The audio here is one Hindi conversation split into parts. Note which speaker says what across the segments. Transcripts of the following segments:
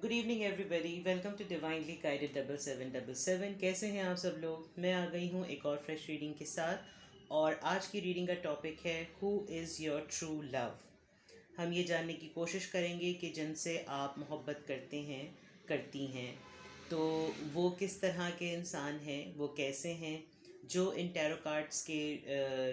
Speaker 1: Good evening everybody, welcome to divinely guided 7777। कैसे हैं आप सब लोग? मैं आ गई हूँ एक और फ्रेश रीडिंग के साथ। और आज की रीडिंग का टॉपिक है who is your true love. हम ये जानने की कोशिश करेंगे कि जिनसे आप मोहब्बत करते हैं, करती हैं, तो वो किस तरह के इंसान हैं, वो कैसे हैं। जो इन टैरो कार्ड्स के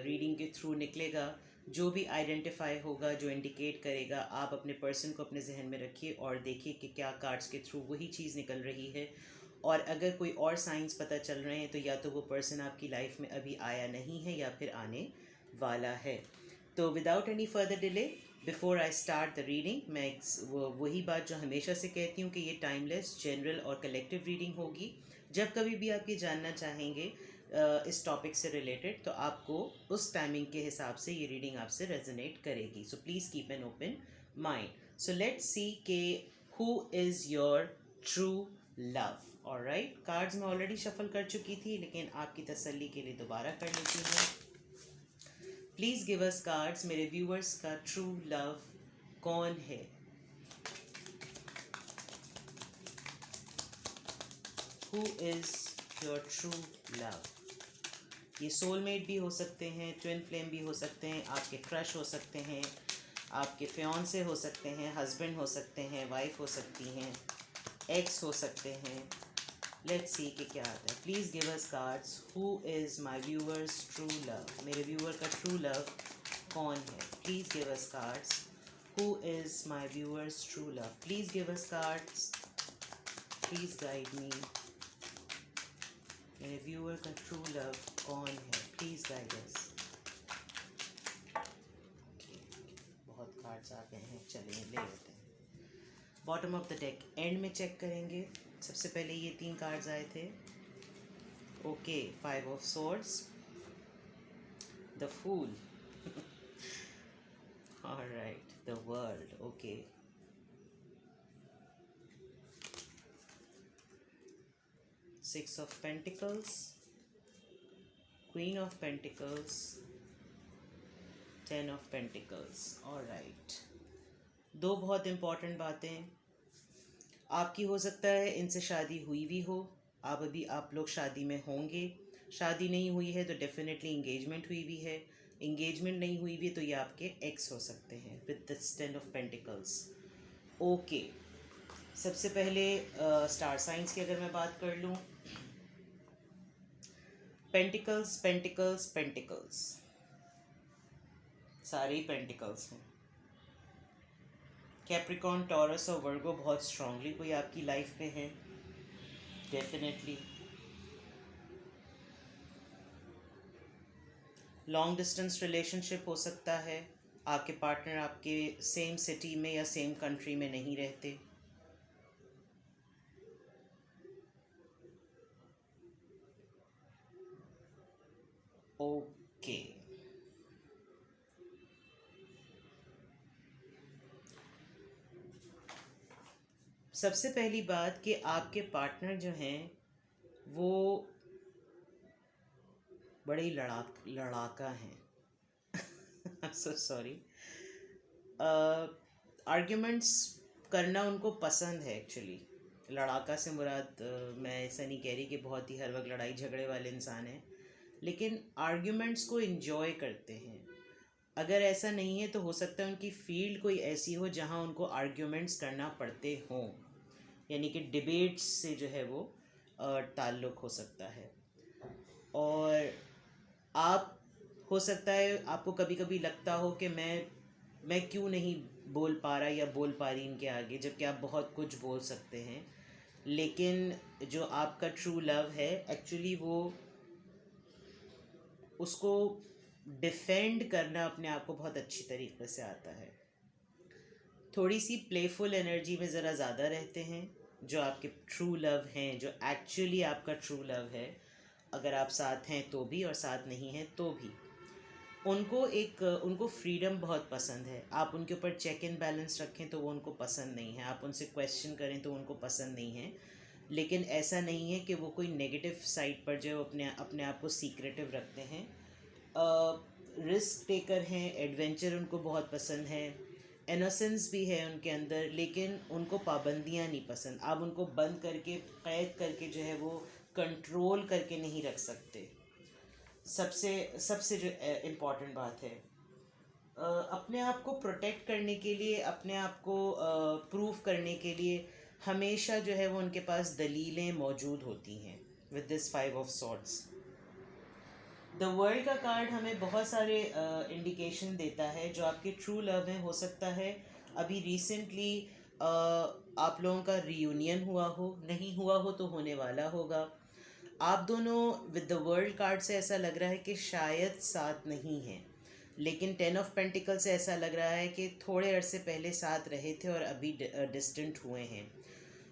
Speaker 1: रीडिंग के थ्रू निकलेगा, जो भी आइडेंटिफाई होगा, जो इंडिकेट करेगा, आप अपने पर्सन को अपने जहन में रखिए और देखिए कि क्या कार्ड्स के थ्रू वही चीज़ निकल रही है। और अगर कोई और साइंस पता चल रहे हैं तो या तो वो पर्सन आपकी लाइफ में अभी आया नहीं है या फिर आने वाला है। तो without any further delay, before I start the reading, मैं वही बात जो हमेशा से कहती हूँ कि ये टाइमलेस, जनरल और कलेक्टिव रीडिंग होगी। जब कभी भी आप ये जानना चाहेंगे इस टॉपिक से रिलेटेड, तो आपको उस टाइमिंग के हिसाब से ये रीडिंग आपसे रेजोनेट करेगी। So please keep an open mind. So let's see के who is your true love. Alright, cards मैं ऑलरेडी शफल कर चुकी थी, लेकिन आपकी तसल्ली के लिए दोबारा कर लेती हूँ। Please give us cards. मेरे व्यूअर्स का ट्रू लव कौन है? Who is your true love? ये सोलमेट भी हो सकते हैं, ट्विन फ्लेम भी हो सकते हैं, आपके क्रश हो सकते हैं, आपके फियांसे हो सकते हैं, हस्बैंड हो सकते हैं, वाइफ हो सकती हैं, एक्स हो सकते हैं। लेट्स सी कि क्या आता है। Please give us cards. Who is my viewers true love? मेरे व्यूअर का ट्रू लव कौन है? Please give us cards. Who is my viewers true love? Please give us cards. Please guide me. मेरे व्यूअर का ट्रू लव कौन है? Please guide us. बहुत कार्ड्स आ गए हैं, चलिए ले लेते हैं। Bottom of the deck and में चेक करेंगे। सबसे पहले ये 3 कार्ड्स आए थे। Okay, 5 of swords, the fool, alright, the world, okay, six of pentacles, queen of pentacles, 10 of pentacles. Alright, दो बहुत इम्पॉर्टेंट बातें। आपकी हो सकता है इनसे शादी हुई भी हो, आप लोग शादी में होंगे। शादी नहीं हुई है तो डेफिनेटली इंगेजमेंट हुई भी है। इंगेजमेंट नहीं हुई भी तो ये आपके एक्स हो सकते हैं with this 10 of pentacles. Okay, सबसे पहले स्टार साइंस की अगर मैं बात कर लूँ, पेंटिकल्स पेंटिकल्स पेंटिकल्स, सारे ही पेंटिकल्स हैं। कैप्रिकॉन, टॉरस और वर्गो बहुत स्ट्रांगली कोई आपकी लाइफ में है, डेफिनेटली। लॉन्ग डिस्टेंस रिलेशनशिप हो सकता है। आपके पार्टनर आपके सेम सिटी में या सेम कंट्री में नहीं रहते। ओके, सबसे पहली बात कि आपके पार्टनर जो हैं वो बड़े ही लड़ाका हैं। So sorry. आर्ग्यूमेंट्स करना उनको पसंद है एक्चुअली। लड़ाका से मुराद मैं ऐसा नहीं कह रही कि बहुत ही हर वक्त लड़ाई झगड़े वाले इंसान हैं, लेकिन आर्ग्यूमेंट्स को इन्जॉय करते हैं। अगर ऐसा नहीं है तो हो सकता है उनकी फील्ड कोई ऐसी हो जहां उनको आर्ग्यूमेंट्स करना पड़ते हों, यानी कि डिबेट्स से जो है वो ताल्लुक़ हो सकता है। और आप, हो सकता है आपको कभी कभी लगता हो कि मैं क्यों नहीं बोल पा रहा या बोल पा रही इनके आगे, जबकि आप बहुत कुछ बोल सकते हैं। लेकिन जो आपका ट्रू लव है एक्चुअली वो, उसको डिफेंड करना अपने आप को बहुत अच्छी तरीके से आता है। थोड़ी सी प्लेफुल एनर्जी में ज़रा ज़्यादा रहते हैं जो आपके ट्रू लव हैं, जो एक्चुअली आपका ट्रू लव है। अगर आप साथ हैं तो भी और साथ नहीं हैं तो भी, उनको फ्रीडम बहुत पसंद है। आप उनके ऊपर चेक इन बैलेंस रखें तो वो उनको पसंद नहीं है, आप उनसे क्वेश्चन करें तो उनको पसंद नहीं है। लेकिन ऐसा नहीं है कि वो कोई नेगेटिव साइड पर जो अपने अपने आप को सीक्रेटिव रखते हैं। रिस्क टेकर हैं, एडवेंचर उनको बहुत पसंद है। इनोसेंस भी है उनके अंदर, लेकिन उनको पाबंदियाँ नहीं पसंद। आप उनको बंद करके, कैद करके जो है वो कंट्रोल करके नहीं रख सकते। सबसे सबसे जो इम्पोर्टेंट बात है, अपने आप को प्रोटेक्ट करने के लिए, अपने आप को प्रूव करने के लिए हमेशा जो है वो उनके पास दलीलें मौजूद होती हैं। With this 5 of swords, the world का कार्ड हमें बहुत सारे इंडिकेशन देता है जो आपके ट्रू लव हैं। हो सकता है अभी रिसेंटली आप लोगों का रियूनियन हुआ हो, नहीं हुआ हो तो होने वाला होगा। आप दोनों विद द वर्ल्ड कार्ड से ऐसा लग रहा है कि शायद साथ नहीं हैं, लेकिन 10 ऑफ पेंटिकल से ऐसा लग रहा है कि थोड़े अरसे पहले साथ रहे थे और अभी डिस्टेंट हुए हैं।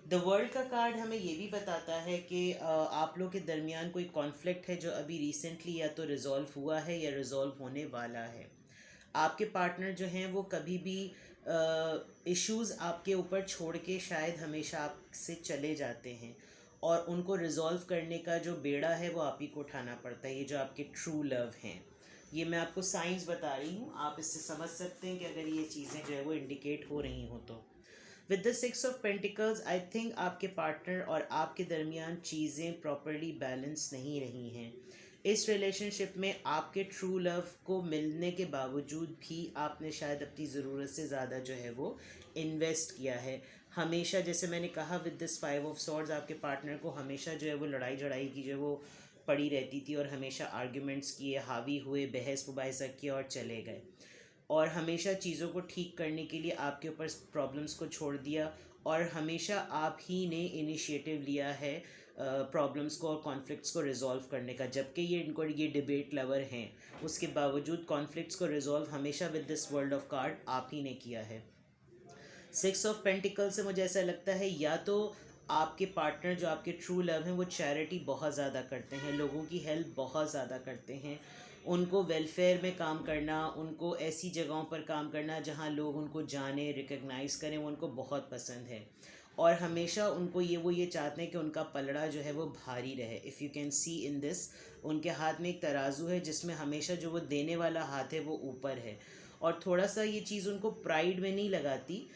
Speaker 1: द वर्ल्ड का कार्ड हमें ये भी बताता है कि आप लोग के दरमियान कोई कॉन्फ्लिक्ट है जो अभी रिसेंटली या तो रिजॉल्व हुआ है या रिजॉल्व होने वाला है। आपके पार्टनर जो हैं वो कभी भी इश्यूज़ आपके ऊपर छोड़ के शायद हमेशा आपसे चले जाते हैं, और उनको रिजॉल्व करने का जो बेड़ा है वो आप ही को उठाना पड़ता है। ये जो आपके ट्रू लव हैं, ये मैं आपको साइंस बता रही हूँ, आप इससे समझ सकते हैं कि अगर ये चीज़ें जो है वो इंडिकेट हो रही हों तो। With the 6 of pentacles, I think आपके पार्टनर और आपके दरमियान चीज़ें प्रॉपरली बैलेंस नहीं रही हैं। इस रिलेशनशिप में आपके ट्रू लव को मिलने के बावजूद भी आपने शायद अपनी ज़रूरत से ज़्यादा जो है वो इन्वेस्ट किया है। हमेशा, जैसे मैंने कहा, विद दिस 5 ऑफ सॉर्ड्स, आपके पार्टनर को हमेशा जो है वो लड़ाई झड़ाई की जो है वो पड़ी रहती थी, और हमेशा आर्ग्यूमेंट्स किए, हावी हुए, बहस मुबाहिसा किया और चले गए, और हमेशा चीज़ों को ठीक करने के लिए आपके ऊपर प्रॉब्लम्स को छोड़ दिया, और हमेशा आप ही ने इनिशिएटिव लिया है प्रॉब्लम्स को और कॉन्फ्लिक्ट्स को रिजॉल्व करने का। जबकि ये डिबेट लवर हैं, उसके बावजूद कॉन्फ्लिक्ट्स को रिजॉल्व हमेशा with this world of card आप ही ने किया है। 6 ऑफ पेंटिकल से मुझे ऐसा लगता है या तो आपके पार्टनर जो आपके ट्रू लव हैं वो चैरिटी बहुत ज़्यादा करते हैं, लोगों की हेल्प बहुत ज़्यादा करते हैं, उनको वेलफेयर में काम करना, उनको ऐसी जगहों पर काम करना जहाँ लोग उनको जाने, रिकग्नाइज़ करें, वो उनको बहुत पसंद है। और हमेशा उनको ये चाहते हैं कि उनका पलड़ा जो है वो भारी रहे। If you can see in this, उनके हाथ में एक तराजू है जिसमें हमेशा जो वो देने वाला हाथ है वो ऊपर है, और थोड़ा सा ये चीज़ उनको प्राइड में नहीं लगाती,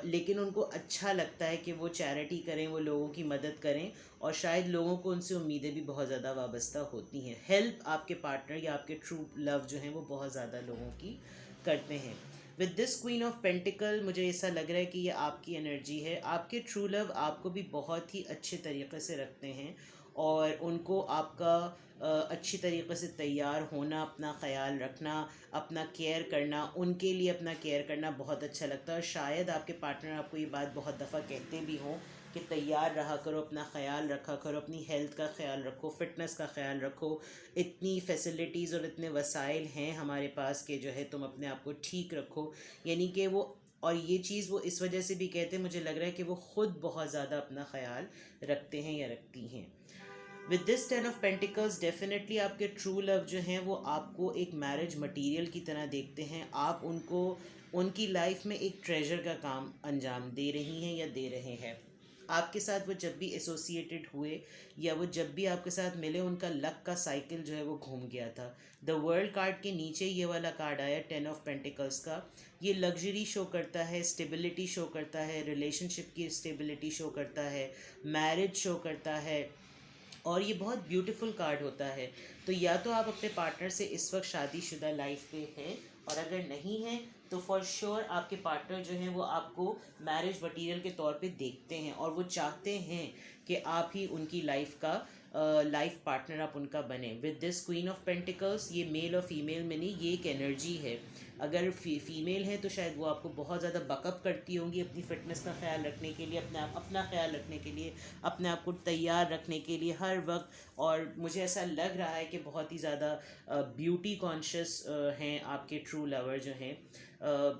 Speaker 1: लेकिन उनको अच्छा लगता है कि वो चैरिटी करें, वो लोगों की मदद करें, और शायद लोगों को उनसे उम्मीदें भी बहुत ज़्यादा वाबस्ता होती हैं। हेल्प आपके पार्टनर या आपके ट्रू लव जो हैं वो बहुत ज़्यादा लोगों की करते हैं। With this queen of pentacle, मुझे ऐसा लग रहा है कि ये आपकी एनर्जी है। आपके ट्रू लव आपको भी बहुत ही अच्छे तरीके से रखते हैं, और उनको आपका अच्छी तरीके से तैयार होना, अपना ख्याल रखना, अपना केयर करना, उनके लिए अपना केयर करना बहुत अच्छा लगता है। और शायद आपके पार्टनर आपको ये बात बहुत दफ़ा कहते भी हों कि तैयार रहा करो, अपना ख्याल रखा करो, अपनी हेल्थ का ख्याल रखो, फ़िटनेस का ख्याल रखो, इतनी फैसिलिटीज़ और इतने वसाइल हैं हमारे पास कि जो है तुम अपने आप को ठीक रखो। यानी कि वो, और ये चीज़ वो इस वजह से भी कहते हैं, मुझे लग रहा है कि वो ख़ुद बहुत ज़्यादा अपना ख्याल रखते हैं या रखती हैं। With this 10 of pentacles, definitely आपके ट्रू लव जो हैं वो आपको एक मैरिज मटेरियल की तरह देखते हैं। आप उनको उनकी लाइफ में एक ट्रेजर का काम अंजाम दे रही हैं या दे रहे हैं। आपके साथ वो जब भी एसोसिएटेड हुए या वो जब भी आपके साथ मिले, उनका लक का साइकिल जो है वो घूम गया था। द वर्ल्ड कार्ड के नीचे ये वाला कार्ड आया 10 ऑफ पेंटिकल्स का। ये लग्जरी शो करता है, स्टेबिलिटी शो करता है, रिलेशनशिप की स्टेबिलिटी शो करता है, मैरिज शो करता है, और ये बहुत ब्यूटीफुल कार्ड होता है। तो या तो आप अपने पार्टनर से इस वक्त शादीशुदा लाइफ पे हैं, और अगर नहीं हैं तो फॉर श्योर आपके पार्टनर जो हैं वो आपको मैरिज मटेरियल के तौर पे देखते हैं, और वो चाहते हैं कि आप ही उनकी लाइफ का लाइफ पार्टनर आप उनका बने। With this queen of pentacles, ये मेल और फीमेल में नहीं, ये एक एनर्जी है। अगर फीमेल है तो शायद वो आपको बहुत ज़्यादा बकअप करती होंगी अपनी फ़िटनेस का ख्याल रखने के लिए, अपना ख्याल रखने के लिए, अपने आप को तैयार रखने के लिए हर वक्त। और मुझे ऐसा लग रहा है कि बहुत ही ज़्यादा ब्यूटी कॉन्शियस हैं आपके ट्रू लवर जो हैं।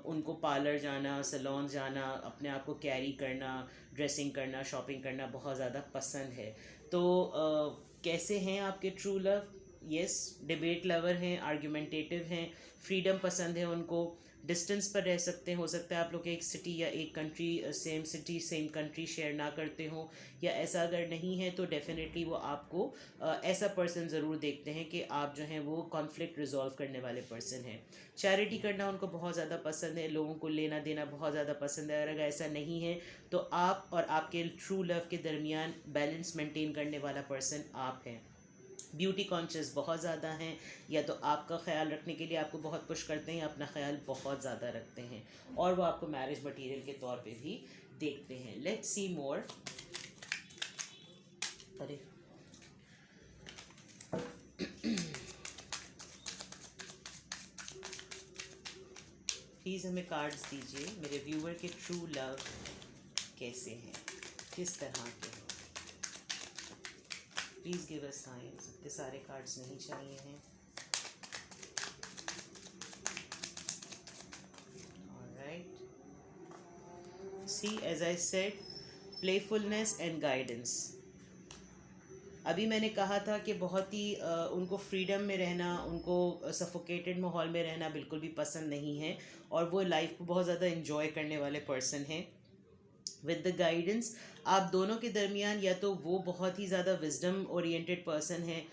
Speaker 1: उनको पार्लर जाना, सैलून जाना, अपने आप को कैरी करना, ड्रेसिंग करना, शॉपिंग करना बहुत ज़्यादा पसंद है। तो कैसे हैं आपके true love? Yes, debate lover हैं, आर्ग्यूमेंटेटिव हैं, फ्रीडम पसंद है उनको, डिस्टेंस पर रह सकते हैं, हो सकता है आप लोग एक सिटी या एक country, same city same country share ना करते हो, या ऐसा अगर नहीं है तो डेफिनेटली वो आपको ऐसा पर्सन ज़रूर देखते हैं कि आप जो हैं वो कॉन्फ्लिक्ट रिजॉल्व करने वाले पर्सन हैं। चैरिटी करना उनको बहुत ज़्यादा पसंद है, लोगों को लेना देना बहुत ज़्यादा पसंद है। अगर ऐसा नहीं है तो आप और आपके ट्रू लव के दरमियान बैलेंस मेंटेन करने वाला पर्सन आप हैं। ब्यूटी कॉन्शियस बहुत ज़्यादा हैं, या तो आपका ख्याल रखने के लिए आपको बहुत पुश करते हैं या अपना ख्याल बहुत ज़्यादा रखते हैं, और वो आपको मैरिज मटेरियल के तौर पे भी देखते हैं। लेट्स सी मोर। अरे प्लीज़ हमें कार्ड्स दीजिए, मेरे व्यूअर के ट्रू लव कैसे हैं, किस तरह के हैं। Please give us signs. इतने सारे कार्ड्स नहीं चाहिए हैं। Alright, see as I said, playfulness and guidance. अभी मैंने कहा था कि बहुत ही उनको फ्रीडम में रहना, उनको सफोकेटेड माहौल में रहना बिल्कुल भी पसंद नहीं है, और वो लाइफ को बहुत ज़्यादा इन्जॉय करने वाले पर्सन हैं। विद द गाइडेंस आप दोनों के दरमियान, या तो वो बहुत ही ज़्यादा विजडम ओरिएंटेड पर्सन है,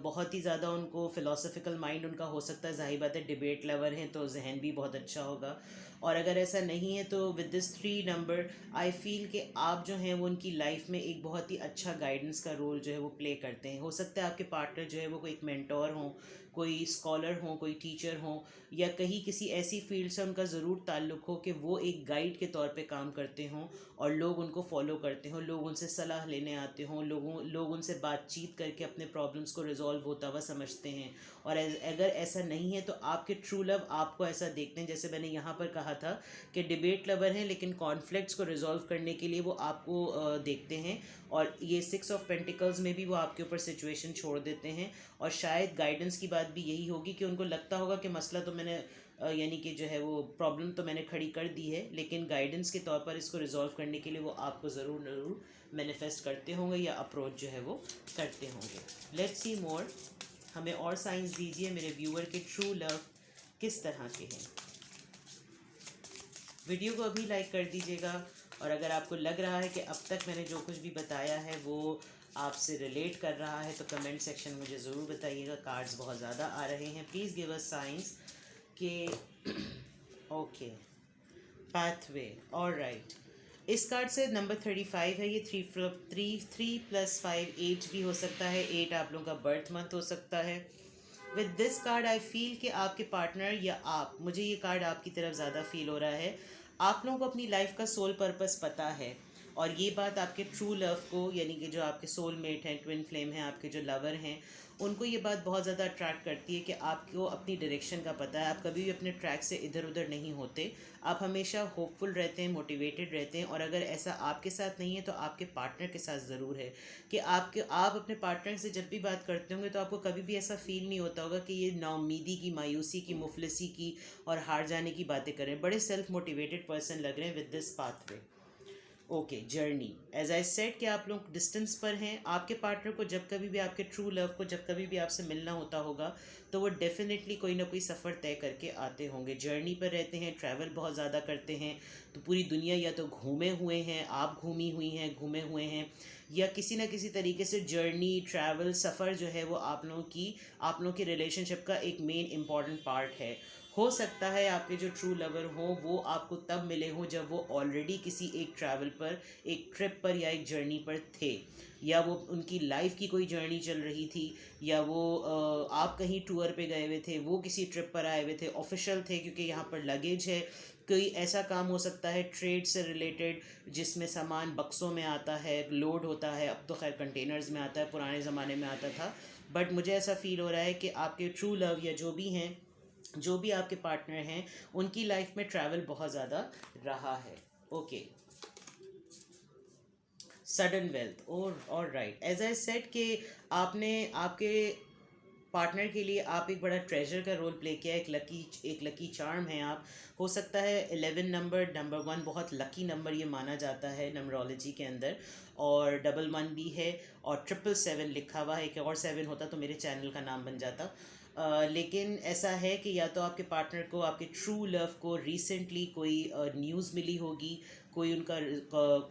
Speaker 1: बहुत ही ज़्यादा उनको फ़िलोसफिकल माइंड उनका हो सकता है, ज़ाहिर बात है डिबेट लवर हैं तो जहन भी बहुत अच्छा होगा। और अगर ऐसा नहीं है तो with this 3 number I feel कि आप जो हैं वो उनकी लाइफ में एक बहुत ही अच्छा गाइडेंस का रोल जो है वो प्ले करते हैं। हो सकता है आपके पार्टनर जो है वो कोई एक मेंटोर हों, कोई स्कॉलर हों, कोई टीचर हों, या कहीं किसी ऐसी फील्ड से उनका ज़रूर ताल्लुक़ हो कि वो एक गाइड के तौर पे काम करते हों और लोग उनको फॉलो करते हों, लोग उनसे सलाह लेने आते हों, लोग उनसे बातचीत करके अपने प्रॉब्लम्स को रिजॉल्व होता हुआ समझते हैं। और अगर ऐसा नहीं है तो आपके ट्रू लव आपको ऐसा देखते हैं, जैसे मैंने यहाँ पर कहा था कि डिबेट लवर हैं लेकिन कॉन्फ्लिक्ट्स को रिजॉल्व करने के लिए वो आपको देखते हैं, और ये 6 ऑफ पेंटिकल्स में भी वो आपके ऊपर सिचुएशन छोड़ देते हैं। और शायद गाइडेंस की बात भी यही होगी कि उनको लगता होगा कि मसला तो मैंने यानी कि जो है वो प्रॉब्लम तो मैंने खड़ी कर दी है, लेकिन गाइडेंस के तौर पर इसको रिजॉल्व करने के लिए वो आपको ज़रूर मैनिफेस्ट करते होंगे या अप्रोच जो है वो करते होंगे। लेट्स सी मोर। हमें और साइंस दीजिए, मेरे व्यूअर के ट्रू लव किस तरह के हैं। वीडियो को अभी लाइक कर दीजिएगा, और अगर आपको लग रहा है कि अब तक मैंने जो कुछ भी बताया है वो आपसे रिलेट कर रहा है तो कमेंट सेक्शन में मुझे ज़रूर बताइएगा। कार्ड्स बहुत ज़्यादा आ रहे हैं, प्लीज़ गिव अस साइंस के ओके पाथवे। ऑलराइट, इस कार्ड से नंबर 35 है, ये 3 + 5 8 भी हो सकता है। 8 आप लोगों का बर्थ मंथ हो सकता है। With this card I feel कि आपके पार्टनर या आप, मुझे ये कार्ड आपकी तरफ ज़्यादा फील हो रहा है, आप लोगों को अपनी लाइफ का सोल पर्पस पता है, और ये बात आपके ट्रू लव को, यानी कि जो आपके सोलमेट हैं, ट्विन फ्लेम हैं, आपके जो लवर हैं, उनको ये बात बहुत ज़्यादा अट्रैक्ट करती है कि आपको अपनी डायरेक्शन का पता है, आप कभी भी अपने ट्रैक से इधर उधर नहीं होते, आप हमेशा होपफुल रहते हैं, मोटिवेटेड रहते हैं। और अगर ऐसा आपके साथ नहीं है तो आपके पार्टनर के साथ ज़रूर है कि आप अपने पार्टनर से जब भी बात करते होंगे तो आपको कभी भी ऐसा फील नहीं होता होगा कि ये नाउमीदी की, मायूसी की, मुफलिसी की और हार जाने की बातें करें। बड़े सेल्फ मोटिवेटेड पर्सन लग रहे हैं with this pathway. Okay, journey as I said कि आप लोग डिस्टेंस पर हैं। आपके पार्टनर को जब कभी भी, आपके ट्रू लव को जब कभी भी आपसे मिलना होता होगा तो वो डेफिनेटली कोई ना कोई सफ़र तय करके आते होंगे। जर्नी पर रहते हैं, ट्रैवल बहुत ज़्यादा करते हैं, तो पूरी दुनिया या तो घूमे हुए हैं, आप घूमी हुई हैं, घूमे हुए हैं, या किसी ना किसी तरीके से जर्नी, ट्रैवल, सफ़र जो है वो आप लोगों की रिलेशनशिप का एक मेन इम्पॉर्टेंट पार्ट है। हो सकता है आपके जो ट्रू लवर हों वो आपको तब मिले हों जब वो ऑलरेडी किसी एक ट्रैवल पर, एक ट्रिप पर या एक जर्नी पर थे, या वो उनकी लाइफ की कोई जर्नी चल रही थी, या वो आप कहीं टूर पे गए हुए थे, वो किसी ट्रिप पर आए हुए थे, ऑफिशियल थे क्योंकि यहाँ पर लगेज है। कोई ऐसा काम हो सकता है ट्रेड से रिलेटेड जिसमें सामान बक्सों में आता है, लोड होता है, अब तो खैर कंटेनर्स में आता है, पुराने ज़माने में आता था। बट मुझे ऐसा फील हो रहा है कि आपके ट्रू लव या जो भी हैं, जो भी आपके पार्टनर हैं, उनकी लाइफ में ट्रैवल बहुत ज़्यादा रहा है। Okay, sudden wealth. और राइट, एज आई सेड कि आपने आपके पार्टनर के लिए आप एक बड़ा ट्रेजर का रोल प्ले किया, एक लकी चार्म है आप। हो सकता है 11 नंबर 1 बहुत लकी नंबर ये माना जाता है नंबरोलॉजी के अंदर, और 11 भी है, और 777 लिखा हुआ है। एक और 7 होता तो मेरे चैनल का नाम बन जाता। लेकिन ऐसा है कि या तो आपके पार्टनर को, आपके ट्रू लव को रिसेंटली कोई न्यूज़ मिली होगी, कोई उनका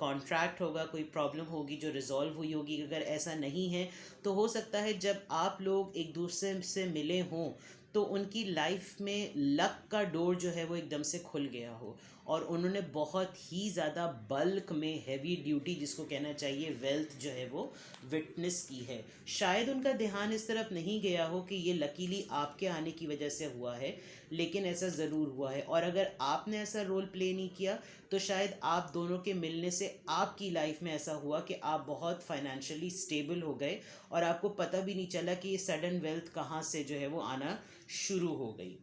Speaker 1: कॉन्ट्रैक्ट होगा, कोई प्रॉब्लम होगी जो रिजॉल्व हुई होगी। अगर ऐसा नहीं है तो हो सकता है जब आप लोग एक दूसरे से मिले हों तो उनकी लाइफ में लक का डोर जो है वो एकदम से खुल गया हो और उन्होंने बहुत ही ज़्यादा बल्क में हैवी ड्यूटी, जिसको कहना चाहिए वेल्थ, जो है वो विटनेस की है। शायद उनका ध्यान इस तरफ नहीं गया हो कि ये लकीली आपके आने की वजह से हुआ है, लेकिन ऐसा ज़रूर हुआ है। और अगर आपने ऐसा रोल प्ले नहीं किया तो शायद आप दोनों के मिलने से आपकी लाइफ में ऐसा हुआ कि आप बहुत फाइनेंशियली स्टेबल हो गए और आपको पता भी नहीं चला कि ये सडन वेल्थ कहाँ से जो है वो आना शुरू हो गई।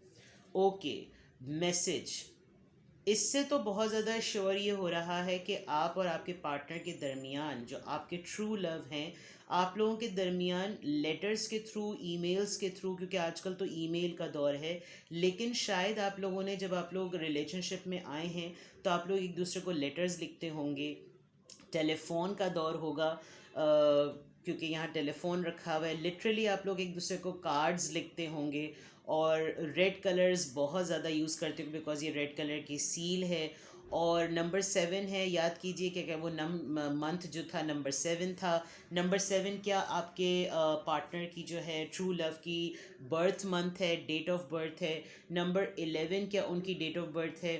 Speaker 1: ओके, मैसेज इससे तो बहुत ज़्यादा श्योर ये हो रहा है कि आप और आपके पार्टनर के दरमियान, जो आपके ट्रू लव हैं, आप लोगों के दरमियान लेटर्स के थ्रू, ईमेल्स के थ्रू, क्योंकि आजकल तो ईमेल का दौर है, लेकिन शायद आप लोगों ने, जब आप लोग रिलेशनशिप में आए हैं तो आप लोग एक दूसरे को लेटर्स लिखते होंगे, टेलीफोन का दौर होगा, क्योंकि यहाँ टेलीफोन रखा हुआ है। लिटरली आप लोग एक दूसरे को कार्ड्स लिखते होंगे और रेड कलर्स बहुत ज़्यादा यूज़ करते हो बिकॉज ये रेड कलर की सील है। और नंबर 7 है, याद कीजिए क्या क्या वो मंथ जो था नंबर 7 था। नंबर 7 क्या आपके पार्टनर की जो है ट्रू लव की बर्थ मंथ है, डेट ऑफ बर्थ है। नंबर 11 क्या उनकी डेट ऑफ बर्थ है।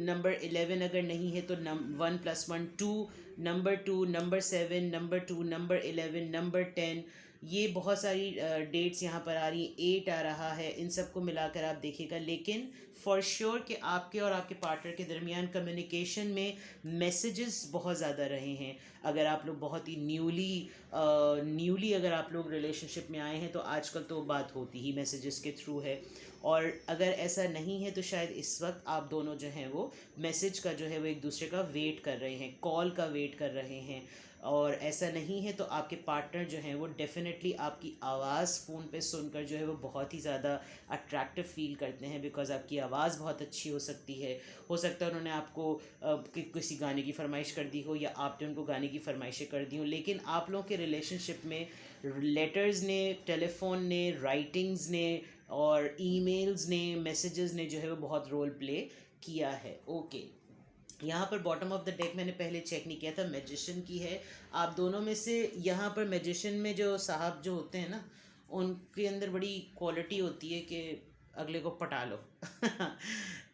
Speaker 1: नंबर 11 अगर नहीं है तो 1 + 1 2, number 2, number 7, number 2, number 11, number 10, ये बहुत सारी डेट्स यहाँ पर आ रही हैं। 8 आ रहा है, इन सबको मिलाकर आप देखिएगा। लेकिन फॉर श्योर कि आपके और आपके पार्टनर के दरमियान कम्युनिकेशन में मैसेजेस बहुत ज़्यादा रहे हैं। अगर आप लोग बहुत ही न्यूली अगर आप लोग रिलेशनशिप में आए हैं तो आजकल तो बात होती ही मैसेजेस के थ्रू है। और अगर ऐसा नहीं है तो शायद इस वक्त आप दोनों जो हैं वो मैसेज का जो है वो एक दूसरे का वेट कर रहे हैं, कॉल का वेट कर रहे हैं। और ऐसा नहीं है तो आपके पार्टनर जो हैं वो डेफिनेटली आपकी आवाज़ फ़ोन पे सुनकर जो है वो बहुत ही ज़्यादा अट्रैक्टिव फील करते हैं, बिकॉज़ आपकी आवाज़ बहुत अच्छी हो सकती है। हो सकता है उन्होंने आपको किसी गाने की फरमाइश कर दी हो या आपने उनको गाने की फरमाइशें कर दी हो। लेकिन आप लोगों के रिलेशनशिप में लेटर्स ने, टेलीफोन ने, राइटिंग्स ने और ईमेल्स ने, मैसेजेस ने जो है वो बहुत रोल प्ले किया है। ओके, यहाँ पर बॉटम ऑफ द डेक मैंने पहले चेक नहीं किया था, मैजिशियन की है। आप दोनों में से यहाँ पर मैजिशियन में जो साहब जो होते हैं ना, उनके अंदर बड़ी क्वालिटी होती है कि अगले को पटा लो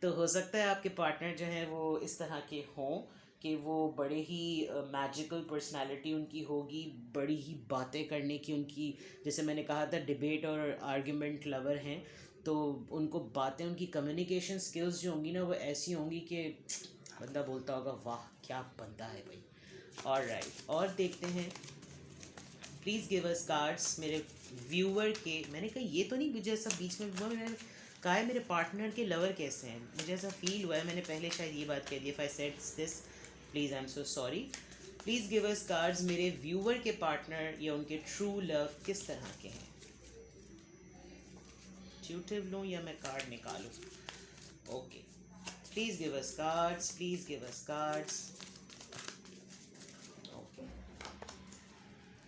Speaker 1: तो हो सकता है आपके पार्टनर जो हैं वो इस तरह के हों कि वो बड़े ही मैजिकल पर्सनालिटी उनकी होगी, बड़ी ही बातें करने की उनकी, जैसे मैंने कहा था डिबेट और आर्ग्यूमेंट लवर हैं, तो उनको बातें, उनकी कम्युनिकेशन स्किल्स जो होंगी ना वो ऐसी होंगी कि बंदा बोलता होगा वाह क्या बंदा है भाई। और राइट, और देखते हैं, प्लीज़ गिव अस कार्ड्स मेरे व्यूअर के। मैंने कहा ये तो नहीं, मुझे ऐसा बीच में मैंने कहा है मेरे पार्टनर के लवर कैसे हैं, मुझे ऐसा फील हुआ है, मैंने पहले शायद ये बात कह दी। If I said this, please I am so sorry. Please give us cards मेरे व्यूअर के पार्टनर या उनके ट्रू लव किस तरह के हैं। ट्यूटिव लूँ या मैं कार्ड निकालूँ? Okay, please give us cards, please give us cards. Okay,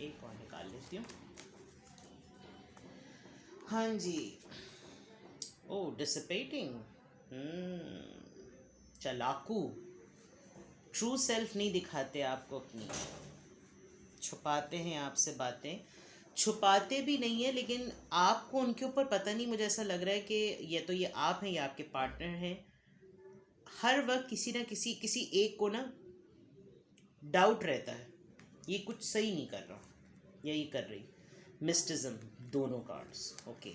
Speaker 1: एक और निकाल लेती हूँ। हाँ जी, ओ डिसिपेटिंग, चालाकू, ट्रू सेल्फ नहीं दिखाते आपको अपनी, छुपाते हैं आपसे बातें, छुपाते भी नहीं है लेकिन आपको उनके ऊपर पता नहीं, मुझे ऐसा लग रहा है कि ये तो ये आप हैं या आपके पार्टनर हैं, हर वक्त किसी ना किसी एक को ना डाउट रहता है ये कुछ सही नहीं कर रहा या ये कर रही। मिस्टिज्म, दोनों कार्ड्स। ओके,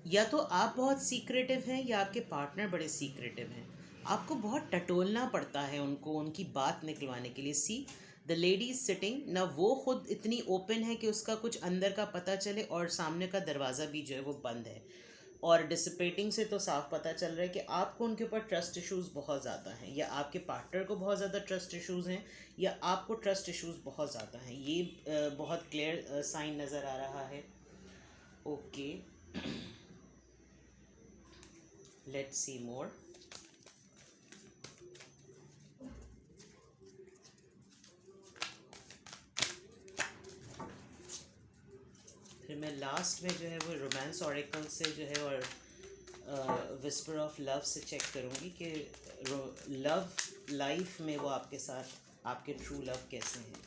Speaker 1: या तो आप बहुत सीक्रेटिव हैं या आपके पार्टनर बड़े सीक्रेटिव हैं। आपको बहुत टटोलना पड़ता है उनको, उनकी बात निकलवाने के लिए। See the lady is sitting ना, वो खुद इतनी ओपन है कि उसका कुछ अंदर का पता चले और सामने का दरवाज़ा भी जो है वो बंद है। और डिसिपेटिंग से तो साफ पता चल रहा है कि आपको उनके ऊपर ट्रस्ट इश्यूज़ बहुत ज़्यादा हैं, या आपके पार्टनर को बहुत ज़्यादा ट्रस्ट इश्यूज़ हैं, या आपको ट्रस्ट इश्यूज़ बहुत ज़्यादा हैं। ये बहुत क्लियर साइन नज़र आ रहा है। ओके, लेट्स सी मोर। फिर मैं लास्ट में जो है वो रोमांस ऑरेकल से जो है और विस्पर ऑफ लव से चेक करूँगी कि लव लाइफ में वो आपके साथ आपके ट्रू लव कैसे हैं.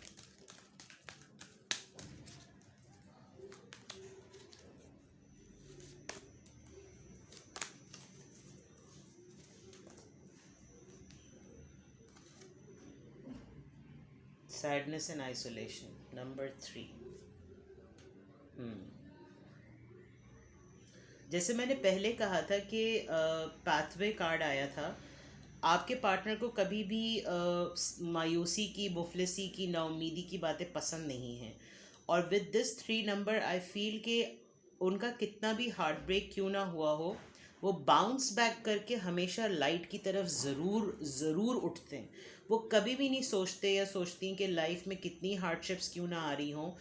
Speaker 1: Sadness and isolation number 3. जैसे मैंने पहले कहा था कि पाथवे कार्ड आया था. आपके पार्टनर को कभी भी मायूसी की, मुफलिसी की, नाउमीदी की बातें पसंद नहीं हैं. और with this 3 number I feel कि उनका कितना भी हार्ट ब्रेक क्यों ना हुआ हो, वो बाउंस बैक करके हमेशा लाइट की तरफ ज़रूर ज़रूर उठते हैं. वो कभी भी नहीं सोचते या सोचती कि लाइफ में कितनी हार्डशिप्स क्यों ना आ रही हों,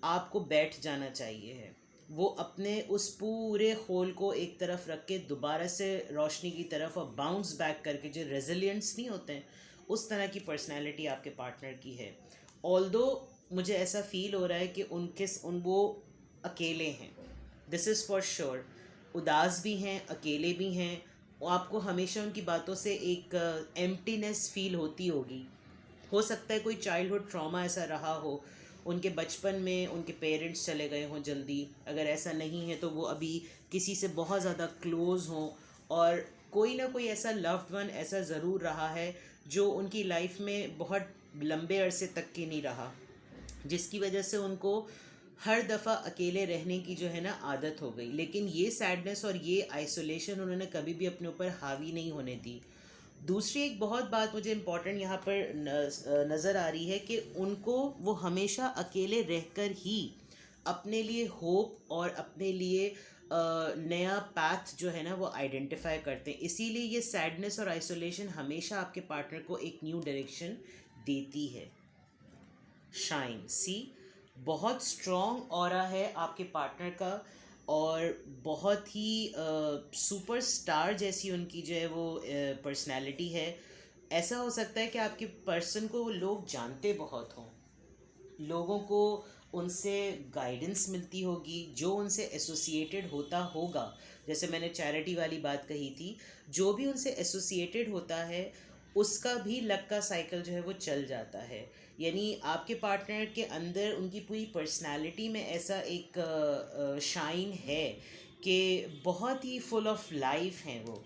Speaker 1: आपको बैठ जाना चाहिए है. वो अपने उस पूरे होल को एक तरफ रख के दोबारा से रोशनी की तरफ और बाउंस बैक करके, जो रेजिलियंस नहीं होते हैं, उस तरह की पर्सनैलिटी आपके पार्टनर की है. ऑल्दो मुझे ऐसा फील हो रहा है कि वो अकेले हैं. This is for sure. उदास भी हैं, अकेले भी हैं. आपको हमेशा उनकी बातों से एक एम्प्टीनेस फील होती होगी. हो सकता है कोई चाइल्डहुड ट्रॉमा ऐसा रहा हो, उनके बचपन में उनके पेरेंट्स चले गए हों जल्दी. अगर ऐसा नहीं है तो वो अभी किसी से बहुत ज़्यादा क्लोज़ हों, और कोई ना कोई ऐसा लव्ड वन ऐसा ज़रूर रहा है जो उनकी लाइफ में बहुत लंबे अरसे तक की नहीं रहा, जिसकी वजह से उनको हर दफ़ा अकेले रहने की जो है ना आदत हो गई. लेकिन ये सैडनेस और ये आइसोलेशन उन्होंने कभी भी अपने ऊपर हावी नहीं होने दी. दूसरी एक बहुत बात मुझे इम्पोर्टेंट यहाँ पर नज़र आ रही है कि उनको वो हमेशा अकेले रहकर ही अपने लिए होप और अपने लिए नया पाथ जो है ना वो आइडेंटिफाई करते हैं. इसीलिए ये सैडनेस और आइसोलेशन हमेशा आपके पार्टनर को एक न्यू डायरेक्शन देती है. शाइन, सी, बहुत स्ट्रॉन्ग ऑरा है आपके पार्टनर का, और बहुत ही सुपर स्टार जैसी उनकी जो है वो पर्सनैलिटी है. ऐसा हो सकता है कि आपके पर्सन को लोग जानते बहुत हों, लोगों को उनसे गाइडेंस मिलती होगी, जो उनसे एसोसिएटेड होता होगा. जैसे मैंने चैरिटी वाली बात कही थी, जो भी उनसे एसोसिएटेड होता है उसका भी लक का साइकिल जो है वो चल जाता है. यानी आपके पार्टनर के अंदर उनकी पूरी पर्सनालिटी में ऐसा एक शाइन है कि बहुत ही फुल ऑफ लाइफ हैं वो.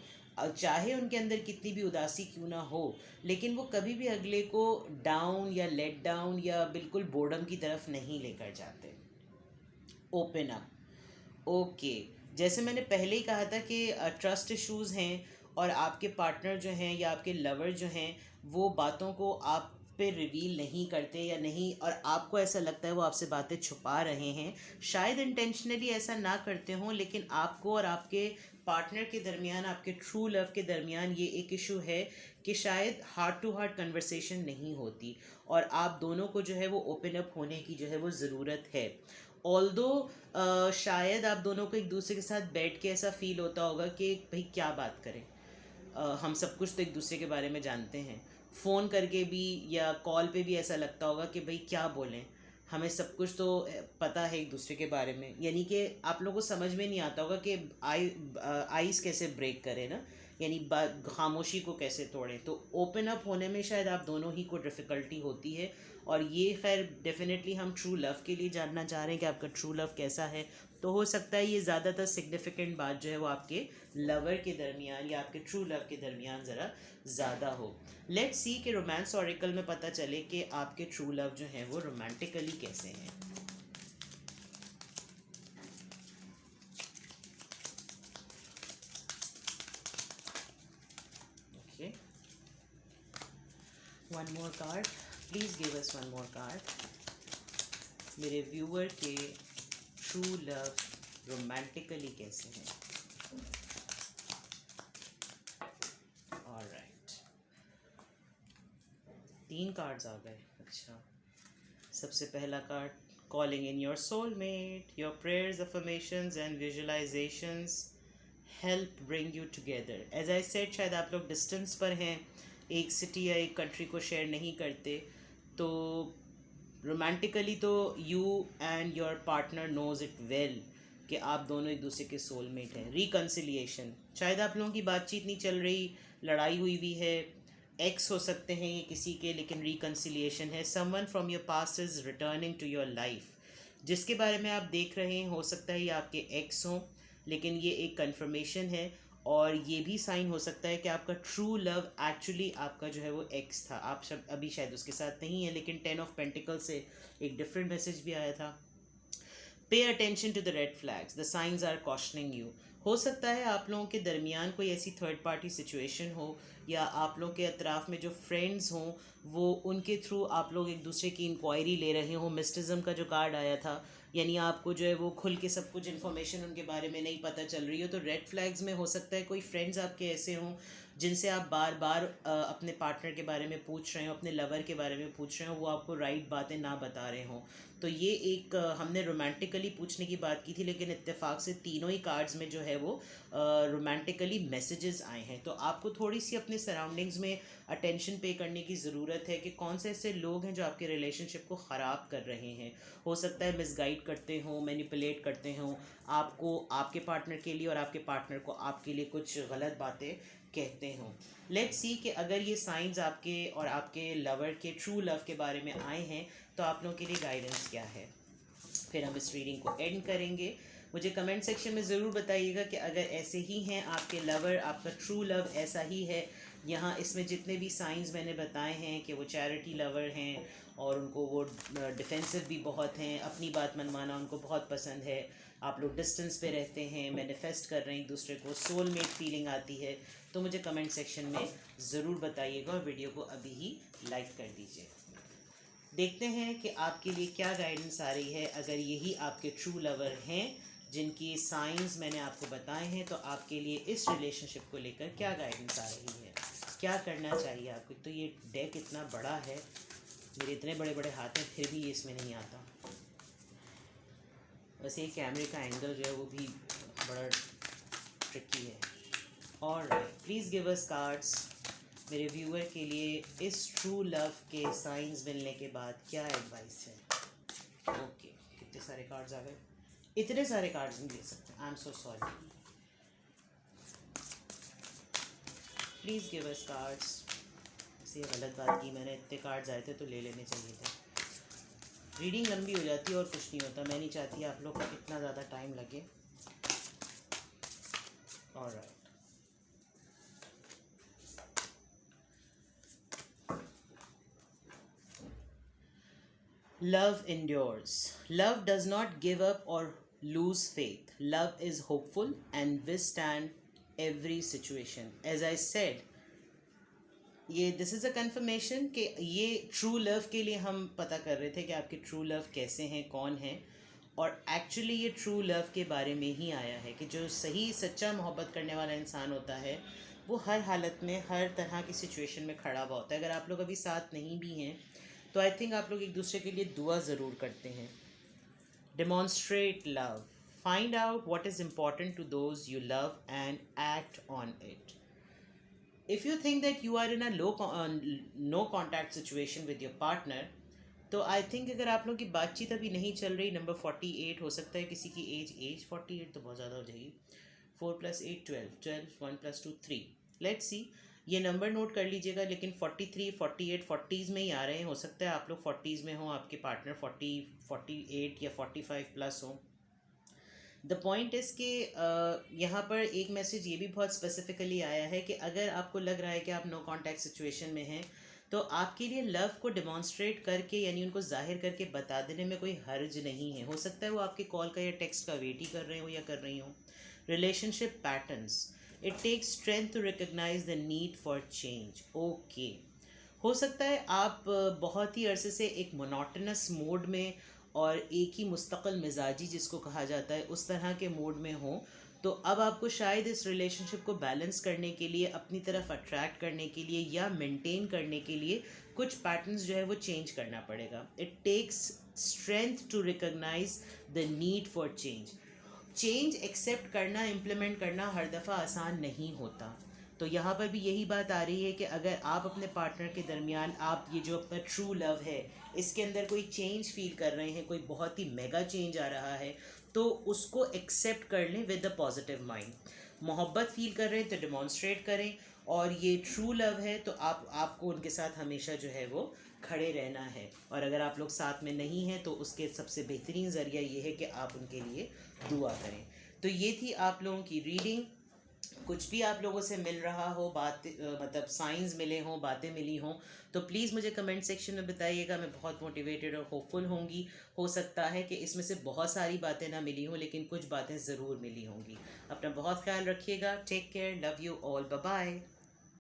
Speaker 1: चाहे उनके अंदर कितनी भी उदासी क्यों ना हो, लेकिन वो कभी भी अगले को डाउन या लेट डाउन या बिल्कुल बोर्डम की तरफ नहीं लेकर जाते. Open up. ओके. जैसे मैंने पहले ही कहा था कि ट्रस्ट इश्यूज़ हैं, और आपके पार्टनर जो हैं या आपके लवर जो हैं वो बातों को आप पे रिवील नहीं करते या नहीं, और आपको ऐसा लगता है वो आपसे बातें छुपा रहे हैं. शायद इंटेंशनली ऐसा ना करते हों, लेकिन आपको और आपके पार्टनर के दरमियान, आपके ट्रू लव के दरमियान ये एक इशू है कि शायद हार्ट टू हार्ट कन्वर्सेशन नहीं होती, और आप दोनों को जो है वो ओपन अप होने की जो है वो ज़रूरत है. ऑल्दो शायद आप दोनों को एक दूसरे के साथ बैठ के ऐसा फील होता होगा कि भाई क्या बात करें, हम सब कुछ तो एक दूसरे के बारे में जानते हैं. फ़ोन करके भी या कॉल पे भी ऐसा लगता होगा कि भाई क्या बोलें, हमें सब कुछ तो पता है एक दूसरे के बारे में. यानी कि आप लोगों को समझ में नहीं आता होगा कि आइस कैसे ब्रेक करें ना, यानी खामोशी को कैसे तोड़ें. तो ओपन अप होने में शायद आप दोनों ही को डिफ़िकल्टी होती है. और ये खैर डेफिनेटली हम ट्रू लव के लिए जानना चाह रहे हैं कि आपका ट्रू लव कैसा है. तो हो सकता है ये ज़्यादातर सिग्निफिकेंट बात जो है वो आपके लवर के दरमियान या आपके ट्रू लव के दरमियान ज़रा ज़्यादा हो. लेट्स सी कि रोमांस ऑरिकल में पता चले कि आपके ट्रू लव जो हैं वो रोमांटिकली कैसे हैं. Okay, one more card. Please give us one more card. मेरे व्यूअर के ट्रू लव रोमांटिकली कैसे हैं. ऑलराइट, 3 कार्ड्स आ गए. अच्छा, सबसे पहला card, calling in your soulmate. Your prayers, affirmations and visualisations help bring you together. As I said, शायद आप लोग डिस्टेंस पर हैं, एक सिटी या एक कंट्री को शेयर नहीं करते, तो रोमांटिकली तो you and your partner knows it well कि आप दोनों एक दूसरे के सोलमेट हैं. रिकन्सिलिएशन, शायद आप लोगों की बातचीत नहीं चल रही, लड़ाई हुई भी है, एक्स हो सकते हैं ये किसी के, लेकिन रिकन्सिलिएशन है. Someone from your past is returning to your life. जिसके बारे में आप देख रहे हैं हो सकता है ये आपके एक्स हों, लेकिन ये एक कंफर्मेशन है. और ये भी साइन हो सकता है कि आपका ट्रू लव एक्चुअली आपका जो है वो एक्स था. आप सब अभी शायद उसके साथ नहीं है, लेकिन 10 of Pentacles से एक डिफरेंट मैसेज भी आया था. Pay attention to the red flags, the signs are cautioning you. हो सकता है आप लोगों के दरमियान कोई ऐसी थर्ड पार्टी सिचुएशन हो, या आप लोगों के अतराफ़ में जो फ्रेंड्स हों वो उनके थ्रू आप लोग एक दूसरे की इंक्वायरी ले रहे हो. मिस्टिज़म का जो कार्ड आया था, यानी आपको जो है वो खुल के सब कुछ इन्फॉर्मेशन उनके बारे में नहीं पता चल रही हो. तो रेड फ्लैग्स में हो सकता है कोई फ्रेंड्स आपके ऐसे हों जिनसे आप बार बार अपने पार्टनर के बारे में पूछ रहे हो, अपने लवर के बारे में पूछ रहे हो, वो आपको राइट बातें ना बता रहे हों. तो ये एक हमने रोमांटिकली पूछने की बात की थी, लेकिन इत्तेफाक से तीनों ही कार्ड्स में जो है वो रोमांटिकली मैसेजेस आए हैं. तो आपको थोड़ी सी अपने सराउंडिंग्स में अटेंशन पे करने की ज़रूरत है कि कौन से ऐसे लोग हैं जो आपके रिलेशनशिप को ख़राब कर रहे हैं. हो सकता है मिसगाइड करते हों, मैनिपुलेट करते हों आपको, आपके पार्टनर के लिए, और आपके पार्टनर को आपके लिए कुछ गलत बातें कहते हों. लेट्स सी कि अगर ये साइंस आपके और आपके लवर के ट्रू लव के बारे में आए हैं तो आप लोगों के लिए गाइडेंस क्या है. फिर हम इस रीडिंग को एंड करेंगे. मुझे कमेंट सेक्शन में ज़रूर बताइएगा कि अगर ऐसे ही हैं आपके लवर, आपका ट्रू लव ऐसा ही है. यहाँ इसमें जितने भी साइंस मैंने बताए हैं कि वो चैरिटी लवर हैं और उनको वो डिफेंसिव भी बहुत हैं, अपनी बात मनवाना उनको बहुत पसंद है, आप लोग डिस्टेंस पे रहते हैं, मैनिफेस्ट कर रहे हैं एक दूसरे को, सोलमेट फीलिंग आती है, तो मुझे कमेंट सेक्शन में ज़रूर बताइएगा और वीडियो को अभी ही लाइक कर दीजिए. देखते हैं कि आपके लिए क्या गाइडेंस आ रही है. अगर यही आपके ट्रू लवर हैं जिनकी साइंस मैंने आपको बताए हैं, तो आपके लिए इस रिलेशनशिप को लेकर क्या गाइडेंस आ रही है, क्या करना चाहिए आपको. तो ये डेक इतना बड़ा है, मेरे इतने बड़े बड़े हाथ हैं फिर भी ये इसमें नहीं आता. वैसे ये कैमरे का एंगल जो है वो भी बड़ा ट्रिकी है. Alright, please give us cards. मेरे व्यूअर के लिए इस ट्रू लव के साइंस मिलने के बाद क्या एडवाइस है. ओके, कितने सारे कार्ड्स आ गए. इतने सारे कार्ड्स नहीं ले सकते, आई am so sorry. Please give us cards. इसे गलत बात की मैंने, इतने कार्ड्स आए थे तो ले लेने चाहिए थे. रीडिंग लंबी हो जाती है और कुछ नहीं होता. मैं नहीं चाहती आप लोग को इतना ज़्यादा टाइम लगे. Alright, love endures. Love does not give up or lose faith. Love is hopeful and withstand every situation. As I said, ये दिस इज़ अ कन्फर्मेशन कि ये ट्रू लव के लिए हम पता कर रहे थे कि आपके ट्रू लव कैसे हैं, कौन हैं. और एक्चुअली ये ट्रू लव के बारे में ही आया है कि जो सही सच्चा मोहब्बत करने वाला इंसान होता है वो हर हालत में, हर तरह की सिचुएशन में खड़ा हुआ होता है. अगर आप लोग अभी साथ नहीं भी हैं तो आई थिंक आप लोग एक दूसरे के लिए दुआ ज़रूर करते हैं. Demonstrate love. Find out what is important to those you love and act on it. If you think that you are in a no contact situation with your partner, तो आई थिंक अगर आप लोगों की बातचीत अभी नहीं चल रही, नंबर 48 हो सकता है किसी की एज 48 तो बहुत ज़्यादा हो जाएगी. 4 + 8 12, 1 + 2 3. लेट्स सी, ये नंबर नोट कर लीजिएगा. लेकिन 43, 48 40s में ही आ रहे हैं. हो सकता है आप लोग 40s में हो, आपके पार्टनर 40, 48 या 45 प्लस हो. द पॉइंट इज़ कि यहाँ पर एक मैसेज ये भी बहुत स्पेसिफिकली आया है कि अगर आपको लग रहा है कि आप नो कॉन्टैक्ट सिचुएशन में हैं, तो आपके लिए लव को डिमॉन्स्ट्रेट करके, यानी उनको जाहिर करके बता देने में कोई हर्ज नहीं है. हो सकता है वो आपके कॉल का या टेक्स्ट का वेट ही कर रहे हो या कर रही हो. Relationship patterns. It takes strength to recognise the need for change. Okay, हो सकता है आप बहुत ही अरसे से एक मोनोटनस मोड में और एक ही मुस्तकिल मिजाजी जिसको कहा जाता है उस तरह के मोड में हो. तो अब आपको शायद इस रिलेशनशिप को बैलेंस करने के लिए, अपनी तरफ अट्रैक्ट करने के लिए या मेंटेन करने के लिए कुछ पैटर्न्स जो है वो चेंज करना पड़ेगा. It takes strength to recognise the need for change. Change accept करना, इम्प्लीमेंट करना हर दफ़ा आसान नहीं होता. तो यहाँ पर भी यही बात आ रही है कि अगर आप अपने पार्टनर के दरमियान आप ये जो अपना ट्रू लव है इसके अंदर कोई चेंज फील कर रहे हैं, कोई बहुत ही मेगा चेंज आ रहा है, तो उसको एक्सेप्ट कर लें विद अ पॉजिटिव माइंड। मोहब्बत फील कर रहे हैं तो डिमॉन्स्ट्रेट करें, और ये ट्रू लव है तो आपको उनके साथ हमेशा जो है वो खड़े रहना है। और अगर आप लोग साथ में नहीं हैं तो उसके सबसे बेहतरीन ज़रिया ये है कि आप उनके लिए दुआ करें। तो ये थी आप लोगों की रीडिंग। कुछ भी आप लोगों से मिल रहा हो, बात मतलब साइंस मिले हों, बातें मिली हों, तो प्लीज़ मुझे कमेंट सेक्शन में बताइएगा। मैं बहुत मोटिवेटेड और होपफुल होंगी। हो सकता है कि इसमें से बहुत सारी बातें ना मिली हों, लेकिन कुछ बातें ज़रूर मिली होंगी। अपना बहुत ख्याल रखिएगा। Take care, love you all, bye bye.